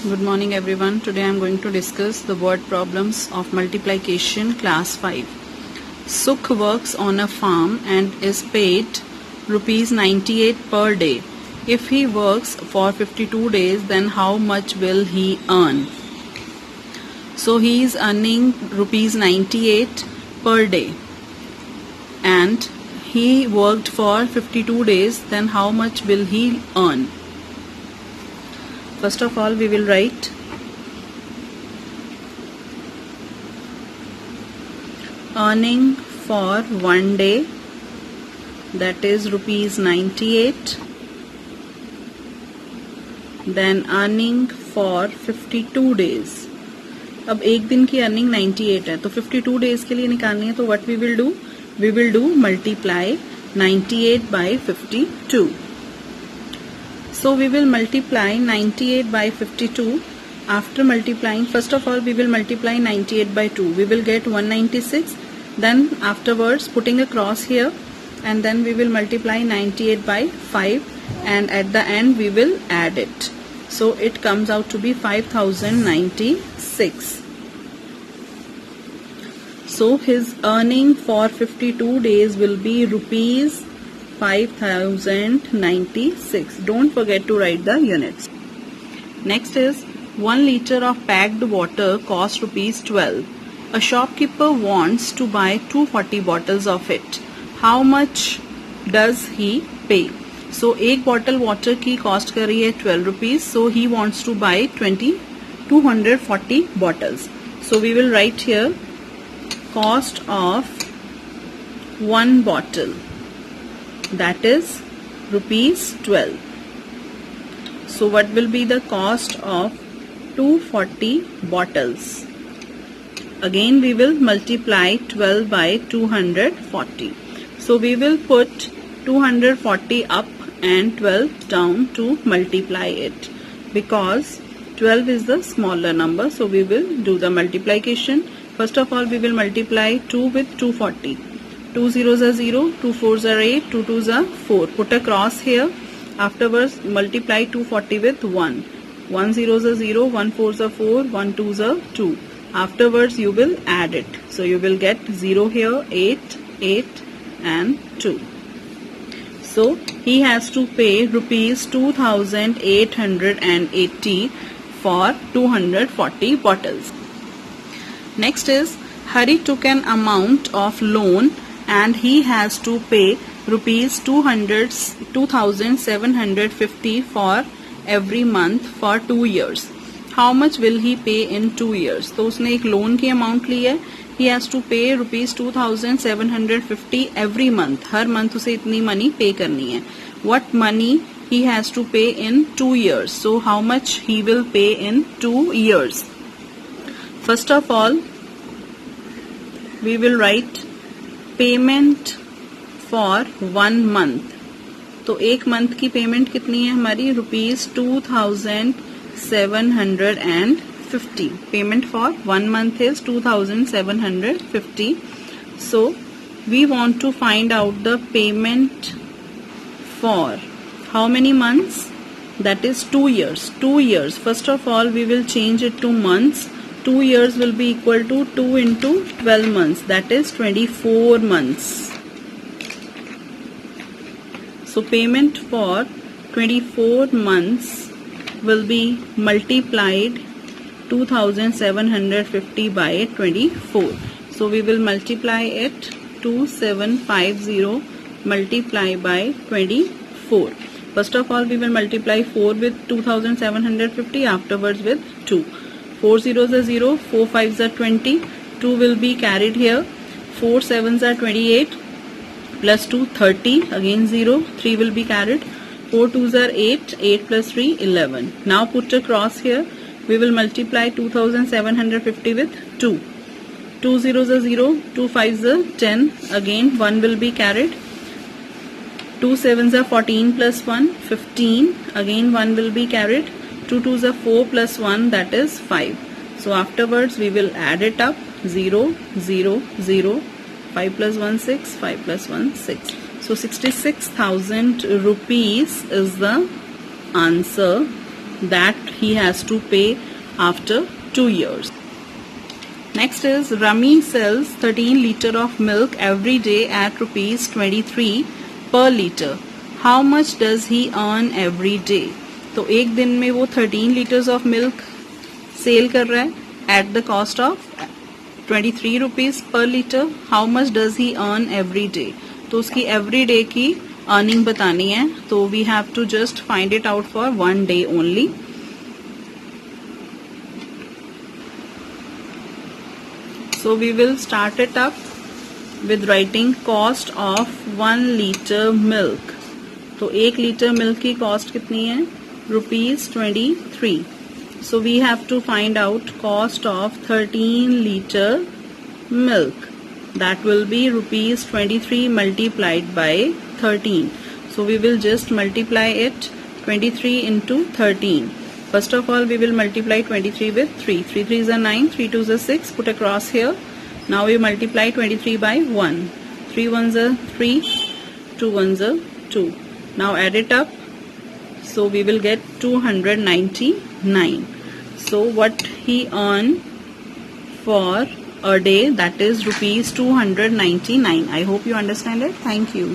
Good morning everyone. Today I am going to discuss the word problems of multiplication class 5. Sukh works on a farm and is paid rupees 98 per day. If he works for 52 days, then how much will he earn? So he is earning rupees 98 per day and he worked for 52 days, then how much will he earn? First of all, we will write earning for one day, that is rupees 98, then earning for 52 days. अब एक दिन की earning 98 है तो 52 days के लिए निकालनी है, तो what we will do multiply 98 by 52. So we will multiply 98 by 52. After multiplying, first of all we will multiply 98 by 2. We will get 196. Then afterwards putting a cross here, and then we will multiply 98 by 5, and at the end we will add it. So it comes out to be 5096. So his earning for 52 days will be rupees 5096. Don't forget to write the units. Next is 1 liter of packed water costs rupees 12. A shopkeeper wants to buy 240 bottles of it. How much does he pay? So एक bottle water की cost कर रही है 12 rupees. So he wants to buy 240 bottles. So we will write here cost of one bottle, that is rupees 12. So what will be the cost of 240 bottles? Again we will multiply 12 by 240. So we will put 240 up and 12 down to multiply it, because 12 is the smaller number. So we will do the multiplication. First of all we will multiply 2 with 240. 2 zeros are 0, 2 fours are 8, 2 twos are 4. Put a cross here. Afterwards multiply 240 with 1. 1 zeros are 0, 1 fours are 4, 1 twos are 2. Afterwards you will add it. So you will get 0 here, 8, 8 and 2. So he has to pay rupees 2880 for 240 bottles. Next is Hari took an amount of loan and he has to pay rupees 2750 for every month for 2 years. How much will he pay in 2 years? तो उसने एक loan की amount ली है. He has to pay rupees 2750 every month. Her month उसे इतनी money पे करनी है. What money he has to pay in 2 years? So how much he will pay in 2 years? First of all, we will write payment for 1 month. तो एक month की payment कितनी है हमारी? Rupees 2750. Payment for 1 month is 2750. So we want to find out the payment for how many months? That is 2 years. 2 years. First of all we will change it to months. 2 years will be equal to 2 into 12 months, that is 24 months. So payment for 24 months will be multiplied 2750 by 24. So we will multiply it 2750 multiply by 24. First of all we will multiply 4 with 2750, afterwards with 2. 4 zeros are 0, 4 fives are 20, 2 will be carried here, 4 sevens are 28, plus 2 30, again 0, 3 will be carried, 4 twos are 8, 8 plus 3 11. Now put a cross here. We will multiply 2750 with 2. 2 zeros are 0, 2 fives are 10, again 1 will be carried, 2 sevens are 14 plus 1 15, again 1 will be carried, 2 twos are 4 plus 1, that is 5. So afterwards we will add it up. 0 0 0, 5 plus 1 6, 5 plus 1 6. So 66,000 rupees is the answer that he has to pay after 2 years. Next is Rami sells 13 liter of milk every day at rupees 23 per liter. How much does he earn every day? तो एक दिन में वो 13 liters of milk cell कर रहा है at the cost of 23 rupees per liter. How much does he earn every day? तो उसकी every day की earning बतानी है, तो we have to just find it out for 1 day only. So we will start it up with writing cost of 1 liter milk. तो 1 liter milk की cost कितनी है? ₹23. So we have to find out cost of 13 liter milk. That will be ₹23 multiplied by 13. So we will just multiply it 23 into 13. First of all, we will multiply 23 with 3. 3 3s are 9, 3 2s are 6. Put a cross here. Now we multiply 23 by 1. 3 1s are 3, 2 1s are 2. Now add it up. So we will get 299. So what he earned for a day, that is ₹299. I hope you understand it. Thank you.